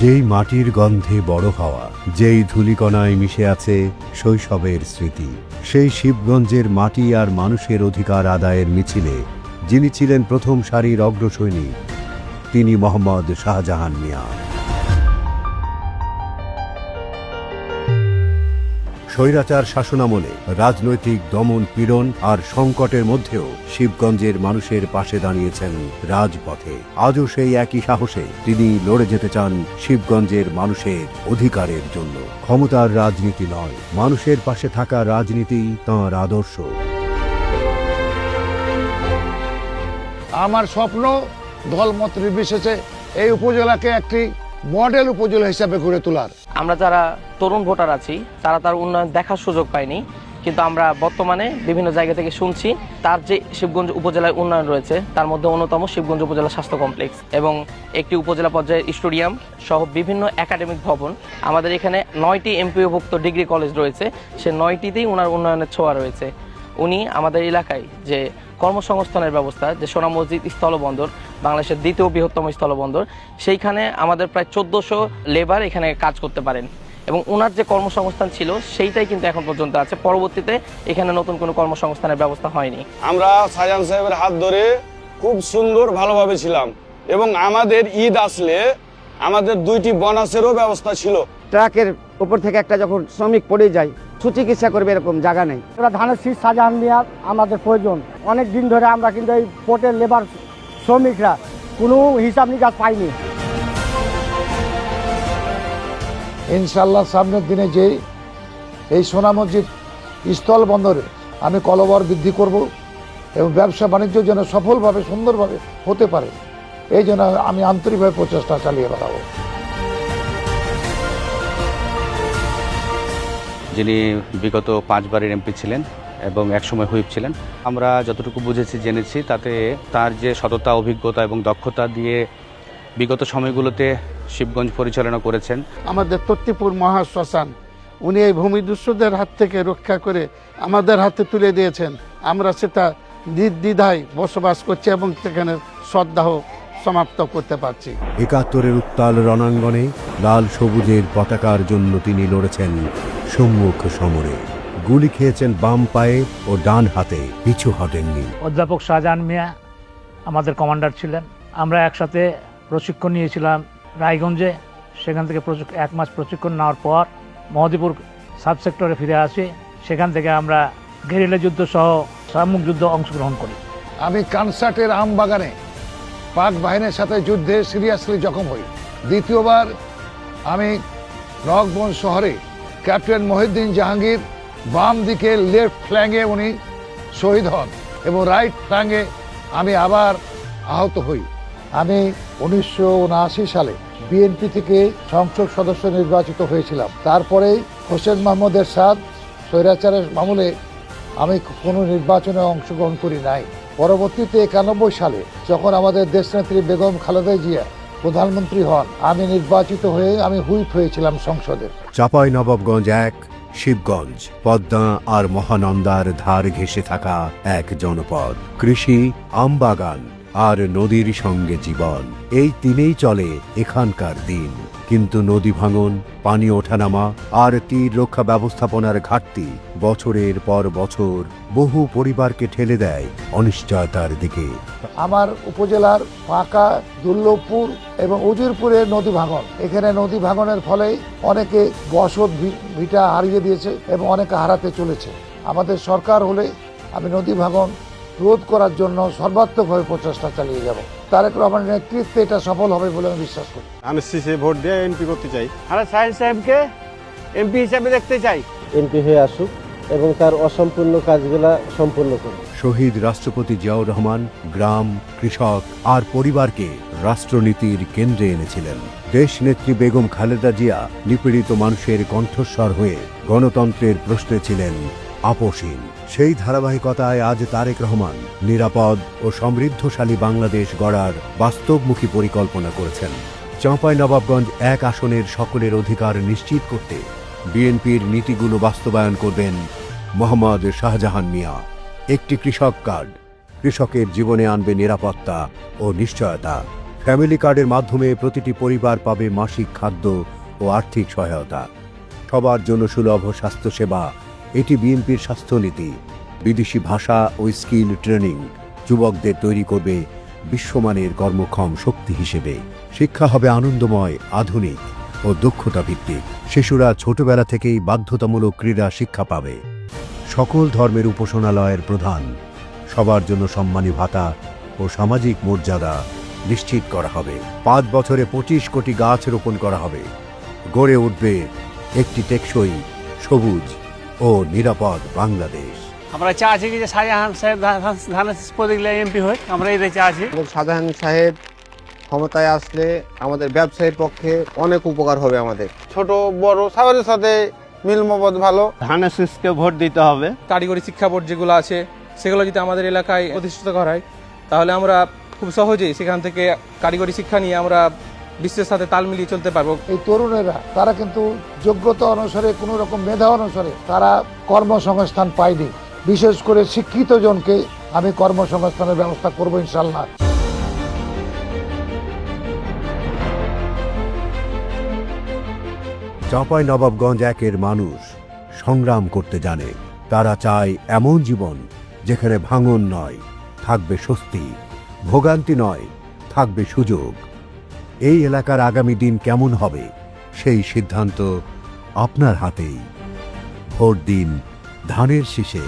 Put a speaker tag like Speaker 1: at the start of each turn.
Speaker 1: যেই মাটির গন্ধে বড় হওয়া, যেই ধূলিকণায় মিশে আছে শৈশবের স্মৃতি, সেই শিবগঞ্জের মাটি আর মানুষের অধিকার আদায়ের মিছিলে যিনি ছিলেন প্রথম সারির অগ্রসৈনিক, তিনি মোহাম্মদ শাহজাহান মিয়া। স্বৈরাচার শাসনামলে রাজনৈতিক দমন পীড়ন আর সংকটের মধ্যেও শিবগঞ্জের মানুষের পাশে দাঁড়িয়েছেন রাজপথে। আজও সেই একই সাহসে তিনি লড়ে যেতে চান শিবগঞ্জের মানুষের অধিকারের জন্য। ক্ষমতার রাজনীতি নয়, মানুষের পাশে থাকা রাজনীতি তাঁর আদর্শ।
Speaker 2: আমার স্বপ্ন দলমত নির্বিশেষে এই উপজেলাকে একটি মডেল উপজেলা হিসাবে গড়ে তোলার।
Speaker 3: আমরা যারা তরুণ ভোটার আছি তারা তার উন্নয়ন দেখার সুযোগ পাইনি, কিন্তু আমরা বর্তমানে বিভিন্ন জায়গা থেকে শুনছি তার যে শিবগঞ্জ উপজেলায় উন্নয়ন রয়েছে তার মধ্যে অন্যতম শিবগঞ্জ উপজেলা স্বাস্থ্য কমপ্লেক্স এবং একটি উপজেলা পর্যায়ের স্টেডিয়াম সহ বিভিন্ন একাডেমিক ভবন। আমাদের এখানে 9টি এমপিওভুক্ত ডিগ্রি কলেজ রয়েছে, সে 9টিতেই ওনার উন্নয়নের ছোঁয়া রয়েছে। উনি আমাদের এলাকায় যে কর্মসংস্থানের ব্যবস্থা, যে সোনা মসজিদ স্থলবন্দর বাংলাদেশের দ্বিতীয় বৃহত্তম স্থলবন্দর, সেইখানে আমাদের প্রায় 1400 লেবার এখানে কাজ করতে পারেন এবং ওনার যে কর্মসংস্থান ছিল সেইটাই কিন্তু এখন পর্যন্ত আছে। পরবর্তীতে এখানে নতুন কোনো কর্মসংস্থানের ব্যবস্থা হয়নি।
Speaker 4: আমরা শাহজাহান সাহেবের হাত ধরে খুব সুন্দর ভালোভাবে ছিলাম এবং আমাদের ঈদ আসলে আমাদের 2টি বোনাসেরও ব্যবস্থা ছিল।
Speaker 5: ট্রাকের উপর থেকে একটা যখন শ্রমিক পড়ে যায়, সুচিকিৎসা করবে এরকম জায়গা নেই।
Speaker 6: ধানের শীষ শাহজাহান মিয়া আমাদের প্রয়োজন। অনেক দিন ধরে আমরা কিন্তু এই পোর্টের লেবার শ্রমিকরা কোনো হিসাব নিকাশ পাইনি।
Speaker 2: ইনশাল্লাহ সামনের দিনে যে এই সোনা মসজিদ স্থল বন্দরে আমি কলবর বৃদ্ধি করব এবং ব্যবসা বাণিজ্য যেন সফলভাবে সুন্দরভাবে হতে পারে, এই জন্য আমি আন্তরিকভাবে প্রচেষ্টা চালিয়ে বেড়াবো।
Speaker 7: যিনি বিগত 5 বারের এমপি ছিলেন এবং একসময় হুইপ ছিলেন। আমরা যতটুকু বুঝেছি জেনেছি তাতে তার যে সততা, অভিজ্ঞতা এবং দক্ষতা দিয়ে বিগত সময়গুলোতে শিবগঞ্জ পরিচালনা করেছেন।
Speaker 8: আমাদের তত্তিপুর মহাশ্মশান উনি এই ভূমিদস্যুদের হাত থেকে রক্ষা করে আমাদের হাতে তুলে দিয়েছেন। আমরা সেটা নির্দ্বিধায় বসবাস করছি এবং সেখানে শ্রদ্ধাহ সমাপ্ত করতে পারছি।
Speaker 1: ৭১-এর উত্তাল রণাঙ্গনে লাল সবুজের পতাকার জন্য তিনি লড়েছেন সম্মুখ সমরে। গুলি খেয়েছেন বাম পায়ে ও ডান হাতে, পিছু হটেননি।
Speaker 6: অধ্যাপক শাহজাহান মিয়া আমাদের কমান্ডার ছিলেন। আমরা একসাথে প্রশিক্ষণ নিয়েছিলাম রায়গঞ্জে। সেখান থেকে 1 মাস প্রশিক্ষণ নেওয়ার পর মহদীপুর সাব সেক্টরে ফিরে আসি। সেখান থেকে আমরা গেরিলা যুদ্ধ সহ সম্মুখ যুদ্ধ অংশগ্রহণ করি।
Speaker 2: আমি কানসার্টের আমবাগানে পাক বাহিনীর সাথে যুদ্ধে সিরিয়াসলি জখম হই। দ্বিতীয়বার আমি নগবন শহরে ক্যাপ্টেন মহিউদ্দিন জাহাঙ্গীর বাম দিকে লেফট ফ্ল্যাঙ্গে উনি শহীদ হন এবং রাইট ফ্ল্যাঙ্গে আমি আবার আহত হই। আমি 1979 সালে বিএনপি থেকে সংসদ সদস্য নির্বাচিত হয়েছিলাম। তারপরে হোসেন মোহাম্মদ এরশাদ স্বৈরাচারের মামলে আমি কোনো নির্বাচনে অংশগ্রহণ করি নাই। পরবর্তীতে 91 সালে যখন আমাদের দেশনেত্রী বেগম খালেদা জিয়া প্রধানমন্ত্রী হন, আমি নির্বাচিত হয়ে আমি হুইপ হয়েছিলাম সংসদে।
Speaker 1: চাঁপাইনবাবগঞ্জ 1, শিবগঞ্জ পদ্মা আর মহানন্দার ধার ঘেঁষে থাকা এক জনপদ। কৃষি, আমবাগান আর নদীর সঙ্গে জীবন, এই তিনেই চলে এখানকার দিন। কিন্তু নদী ভাঙন, পানি ওঠানামা আর তীর রক্ষা ব্যবস্থাপনার ঘাটতি বছরের পর বছর বহু পরিবারকে ঠেলে দেয় অনিশ্চয়তার দিকে।
Speaker 2: আমার উপজেলার পাঁকা, দুর্লভপুর এবং উজিরপুরের নদী ভাঙন, এখানে নদী ভাঙনের ফলে অনেকে বসত ভিটা হারিয়ে দিয়েছে এবং অনেকে হারাতে চলেছে। আমাদের সরকার হলে আমি নদী ভাঙন রোধ করার জন্য সর্বাত্মকভাবে প্রচেষ্টা চালিয়ে যাব। তারেক রহমানের নেতৃত্বে এটা সফল হবে বলে আমি বিশ্বাস করি।
Speaker 4: আমি সিসি ভোট দিয়ে এমপি করতে চাই।
Speaker 5: আমরা শাহীন সাহেবকে এমপি হিসাবে দেখতে চাই।
Speaker 9: এমপি হয়ে আসুক এবং তার অসম্পূর্ণ কাজগুলা সম্পূর্ণ করুক।
Speaker 1: শহীদ রাষ্ট্রপতি জিয়াউর রহমান গ্রাম, কৃষক আর পরিবারকে রাষ্ট্রনীতির কেন্দ্রে এনেছিলেন। দেশনেত্রী বেগম খালেদা জিয়া নিপীড়িত মানুষের কণ্ঠস্বর হয়ে গণতন্ত্রের প্রশ্নে ছিলেন আপোষহীন। সেই ধারাবাহিকতায় আজ তারেক রহমান নিরাপদ ও সমৃদ্ধশালী বাংলাদেশ গড়ার বাস্তবমুখী পরিকল্পনা করেছেন। চাঁপাইনবাবগঞ্জ 1 আসনের সকলের অধিকার নিশ্চিত করতে বিএনপির নীতিগুলো বাস্তবায়ন করবেন মোহাম্মদ শাহজাহান মিয়া। একটি কৃষক কার্ড কৃষকের জীবনে আনবে নিরাপত্তা ও নিশ্চয়তা। ফ্যামিলি কার্ডের মাধ্যমে প্রতিটি পরিবার পাবে মাসিক খাদ্য ও আর্থিক সহায়তা। সবার জন্য সুলভ স্বাস্থ্যসেবা, এটি বিএনপির স্বাস্থ্যনীতি। বিদেশি ভাষা ও স্কিল ট্রেনিং যুবকদের তৈরি করবে বিশ্বমানের কর্মক্ষম শক্তি হিসেবে। শিক্ষা হবে আনন্দময়, আধুনিক ও দক্ষতা ভিত্তিক। শিশুরা ছোটবেলা থেকেই বাধ্যতামূলক ক্রীড়া শিক্ষা পাবে। সকল ধর্মের উপাসনালয়ের প্রধান, সবার জন্য সম্মানী ভাতা ও সামাজিক মর্যাদা নিশ্চিত করা হবে। 5 বছরে 25 কোটি গাছ রোপণ করা হবে। গড়ে উঠবে একটি টেকসই, সবুজ ও নিরাপদ বাংলাদেশ।
Speaker 10: আমরা চাচ্ছি কি যে শাহজাহান সাহেব ধানের প্রতীক এমপি হয়, আমরা এটাই চাচ্ছি।
Speaker 9: শাহজাহান সাহেব ক্ষমতায় আসলে আমাদের ব্যবসায়ীর পক্ষে অনেক উপকার হবে। আমাদের
Speaker 8: ছোট বড় সবার সাথে মিল মহব্বত ভালো।
Speaker 10: ধানের শীষকে ভোট দিতে হবে।
Speaker 11: কারিগরি শিক্ষা বোর্ড যেগুলো আছে সেগুলো যদি আমাদের এলাকায় প্রতিষ্ঠিত করা হয় তাহলে আমরা খুব সহজেই সেখান থেকে কারিগরি শিক্ষা নিয়ে আমরা বিশ্বের সাথে তাল মিলিয়ে চলতে পারবো।
Speaker 2: এই তরুণেরা তারা কিন্তু যোগ্যতা অনুসারে, কোনো রকম মেধা অনুসারে তারা কর্মসংস্থান পায়নি। বিশেষ করে শিক্ষিত জনকে আমি কর্মসংস্থানের ব্যবস্থা করবো ইনশাল্লাহ।
Speaker 1: চাঁপাই নবাবগঞ্জ 1-এর মানুষ সংগ্রাম করতে জানে। তারা চায় এমন জীবন যেখানে ভাঙন নয়, থাকবে স্বস্তি, ভোগান্তি নয়, থাকবে সুযোগ। এই এলাকার আগামী দিন কেমন হবে সেই সিদ্ধান্ত আপনার হাতেই। ভোট দিন ধানের শীষে।